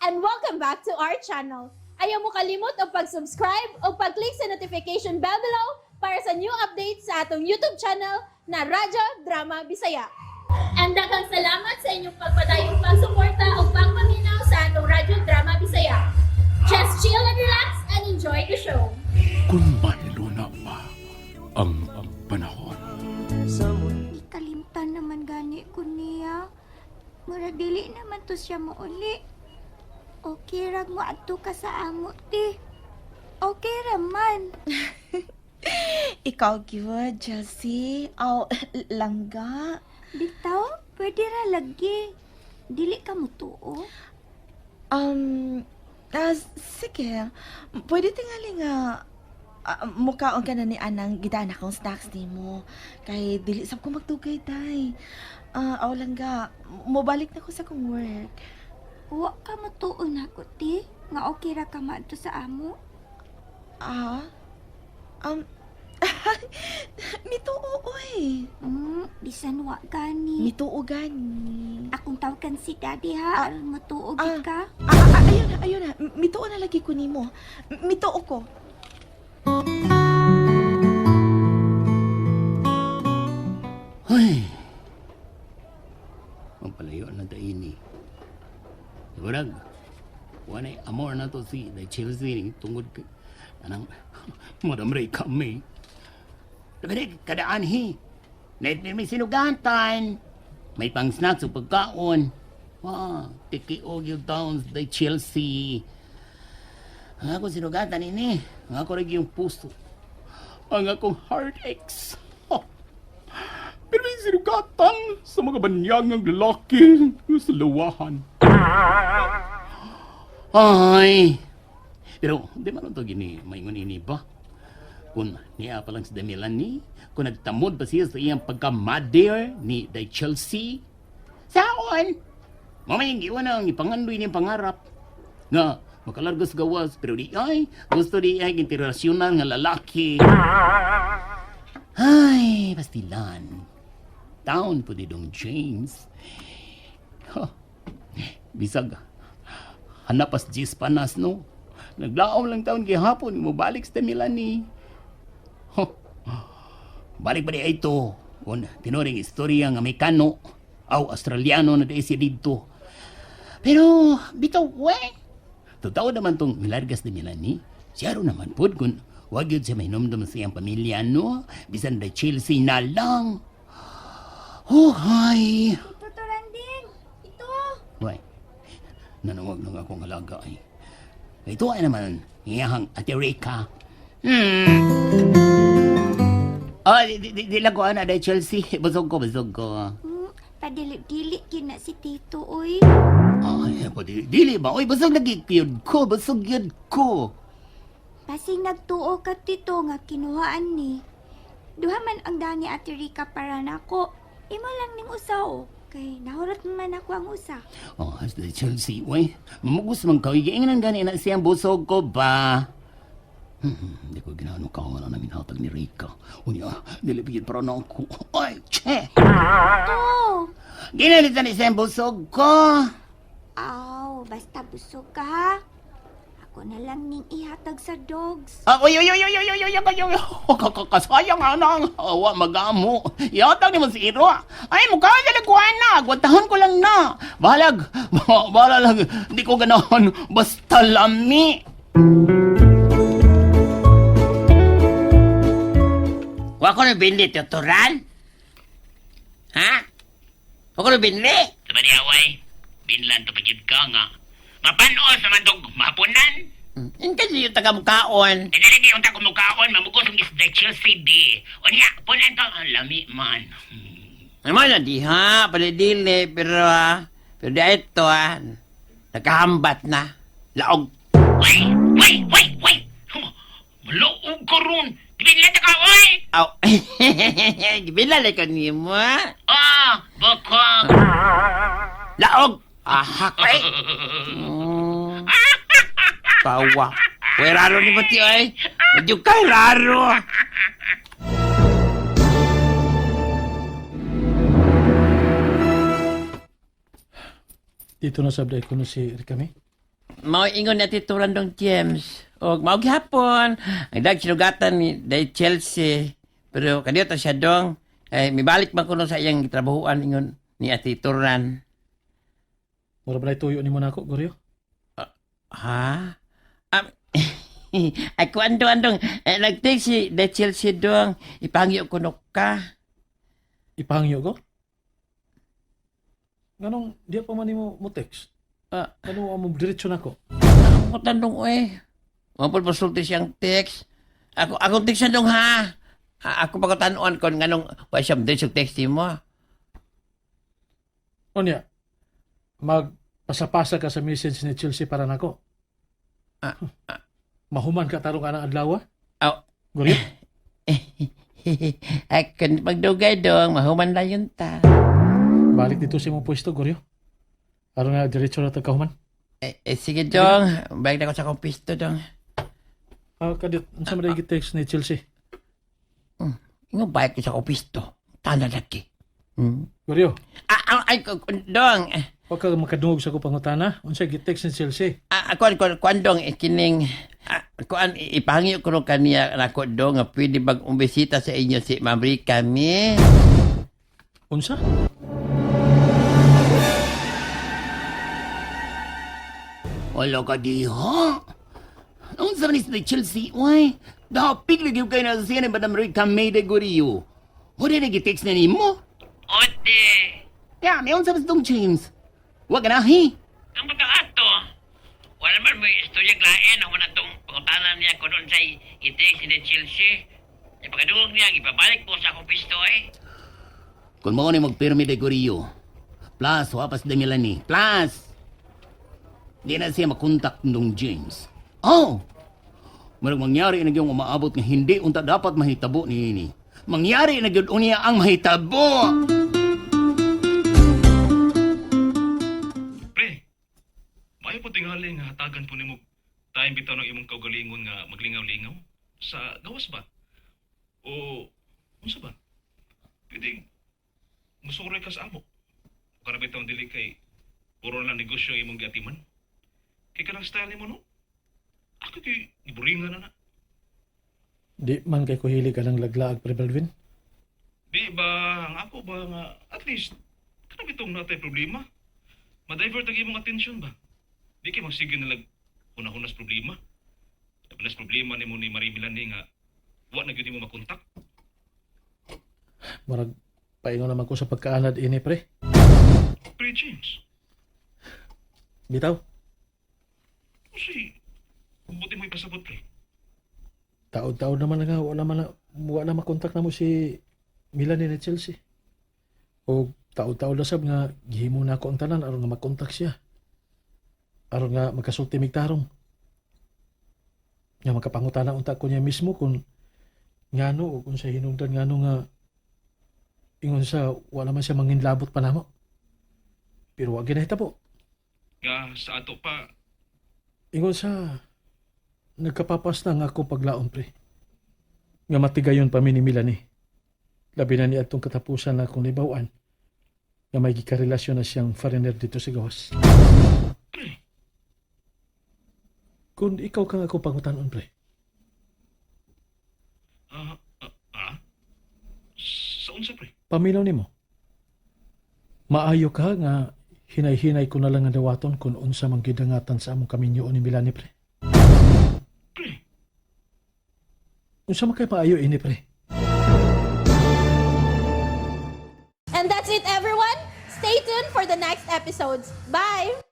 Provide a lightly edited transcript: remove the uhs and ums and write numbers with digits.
and welcome back to our channel. Ayaw mo kalimot o pag-subscribe o pag-click sa notification bell below para sa new updates sa atong YouTube channel na Radyo Drama Bisaya. And daghang salamat sa inyong pagpadayong pagsuporta o pagpaminaw sa atong Radyo Drama Bisaya. Just chill and relax and enjoy the show. Kung mahilo na pa ang panahon. Ikalimtan naman gani ko niya. Mura dili naman to siya mauli. Okay rag mo adto ka sa amo ti. Okay raman. Ikaw gyud, Chelsea. Aw, langga. Bitaw, pwede ra lagi. Dili ka mo tuo. Sige. Pwede tingali nga mukhaon ka na ni Anang gidaan akong snacks ni mo. Kay dili sab ko magtugay, day. Aw, langga. Mobalik na ko sa kong work. Wa ka mo tuo na ko ti. Nga okay ra ka maadto sa amo. Mituo, oy. Bisan wa gani. Mituo gani. Akong tawagan si daddy ha. Aron matuo gid ka. Ayun na. Mituo na lagi ko nimo. Mituo ko. Ay, ang palayo na tayo ni. Sigurag, wanay amor na to si Chelsea ni tungod ka. Anang, Madam Ray kami. Tapi kadaan hi. May sinugatan. May pang snacks o pagkaon. Tiki o yung towns the Chelsea. Ang ako sinugatan ini. Ang ako rin yung puso. Ang akong heartaches. Pero may sinugatan sa mga banyangang lalaki sa lawahan. Ay! Pero di man ito gini maingon ini ba? Kung niya pa lang si Melanie, kung nagtamod ba siya sa iyang pagka-mother ni Day Chelsea, saon? Mamayang iwan ang ipangandoy niyang pangarap. Nga, makalargos gawas, pero di ay, gusto di ay internasyonal nga lalaki. Ay, pastilan. Down po di dong James. Bisag, hanapas Gis panas no. Naglaom lang taon gihapon mo balik sa Melanie. Balik ba di ito? Kung tinuring istorya nga Mekano aw Australiano na di siya dito. Pero bitaw we. Totoo naman tong milargas ni Melanie. Siya ro naman pod kung wag yun siya mahinomdom sa iyang pamilya no. Bisan na Chelsea na lang. Hi. Ito Randing. Ito. Why? Nanawag lang akong alaga ay. Ito ay naman, iyahang Ate Rika. Di lang ko na dahil Chelsea. Busog ko. Padili-dili kina si Tito oy. Ay, dili ba? Uy, busog lagi yun ko. Busog yun ko. Pasing nagtuo ka Tito nga kinuhaan ni. Duha man ang dani Ate Rika para nako. Imo lang ning usaw. Kay nahurat man ako ang usa. Ate Chelsea, uy. Mamugos man ka. Iinganan gani na siyang busog ko ba? Hindi ko ginano ka nga na minatag ni Rika. Unya, nilipigit para na ako. Ay, che! To. Ginalitan ni siyang busog ko. Aw, basta busog ka ha. Ako na lang ning ihatag sa dogs. Uy, kasayang anang awa magamo. Yatang ni mo si Iro. Ay, mukha na lagwan na. Gwantahon ko lang na. Bahala lang. Hindi ko ganahan. Basta lami. Wako na binli, tuturan? Ha? Wako na binli? Sama di away. Binlan to pagyud ka nga. Mapanos naman itong mapunan. Hindi yung taga-mukaon. Hindi lagi yung taga-mukaon. Mamugos yung isda Chelsea di. O niya, punan to ang lami man. Naman na di ha, palidili, pero ito nagkahambat na. Laog. Wait! Malaog ka ron. Ibinlan na ka, oy! Aw, gibilala ka niyo mo. Bakag. Laog! Ahak eh. Tawa. Uy, raro ni Mati, oy. Medyo kay raro. Dito na sabday ko na si Rikami. Mao ingon na tituran dong James. O mao gihapon. Ang dag sinugatan ni Day Chelsea. Pero kaniyot siya dong. Mibalik man kuno sa iyang trabahuan ingon ni Ati Turan. Mura ba na ituyo ni mo na ako, Goryo? Ha? Ako andong. Nag-take si Day Chelsea dong. Ipangyo kuno ka. Ipahangyo ko? Ganong, di pa man mo text. Ano mo diretsyo na ko? Ako tandong Mapul pasulti siyang text. Ako text na dong ha. Ako pa ko tanuan kon nganong wa siya diretsyo text mo. O niya, magpasapasa ka sa message ni Chelsea para nako. Mahuman ka tarong anang adlaw? Oh. Goryo? Akan pagdugay dong, mahuman lang yun ta. Balik dito sa imong pwesto, Goryo. Aron nga diretso na tagkahuman. Sige dong, balik na ko sa kumpisto dong. Kadit, ang sama na text ni Chelsea. Ingo balik ko sa kumpisto. Tanda lagi. Goryo, Ay, dong. huwag ka makadungog sa kupangutana. Unsay gi-text ni Chelsea. Kuan dong, kining, kuan, ipangyo ko kaniya nako dong, nga pwede bag umbisita sa inyo si Mamri kami. Unsa? Wala ka di, ha? Ang sabi ni Chelsea, uy, dapig lagi kayo na siya ni Madam Rica May de Gorio. Wala na gi-text na ni mo? Ote, Ya, may sabi si Dong James. Huwag ka na, hi. ang pagkaato, wala man may istorya glaen, ang wala tong pangutanan niya kung doon sa i-text ni Chelsea. Pagkadungog niya, ipabalik po sa kumpisto Kung mo ni magpirmi de Gorio. Plus, wapas de Melanie. Plus, di na siya makontak ng Dong James. Oh! Marag mangyari na yung umaabot nga hindi unta dapat mahitabo ni ini. Mangyari na yun unya ang mahitabo! Pre, maayo po tingali nga hatagan po ni mo tayong bitaw ng imong kaugalingon nga maglingaw-lingaw sa gawas ba? O, unsa ba? Pwede, musuroy ka sa amo. Para bitaw dili kay puro lang negosyo ang imong giatiman. Kay kanang style ni mo, no? Ako kay iburingan na na. Di man kay ko hili ka ng laglaag, Pre Belvin. Di ba, ang ako ba nga, at least, kanang bitong natay problema. Ma-divert ang imong atensyon ba? Di kay magsige nalag hunas problema. Tabanas problema ni mo ni Marie Milani nga, wa na gyud mo makontak. Marag, paingon naman ko sa pagkaanad ini, Pre. Pre James, Bitaw, kasi, buti mo ipasabot pre. taod-taod naman nga, wala makontak na mo si Melanie ni Chelsea. O taod-taod na sab nga, gihimo na ako ang tanan, aron nga makontak siya. Aron nga magkasulti migtarong. Nga makapangutana unta ko niya mismo kung ngano o kung sa hinungdan ngano nga ingon sa wala man siya manginlabot pa namo. Pero wag ginahita po. Nga sa ato pa, Ingon sa nagkapapas na nga ako paglaon, pre. Nga matigayon pa mi ni Melanie. Labi na ni atong katapusan na akong libawaan. Nga may gikarelasyon na siyang foreigner dito sa gawas. Kung ikaw kang ako pangutanon, pre. sa unsa pre? Pamilaw ni mo. Maayo ka nga hinay-hinay ko na lang ang dawaton kung unsa mang gidangatan sa among kaminyo ni Melanie, pre. Pre, Unsa man kay maayo ini, pre. And that's it, everyone. Stay tuned for the next episodes. Bye!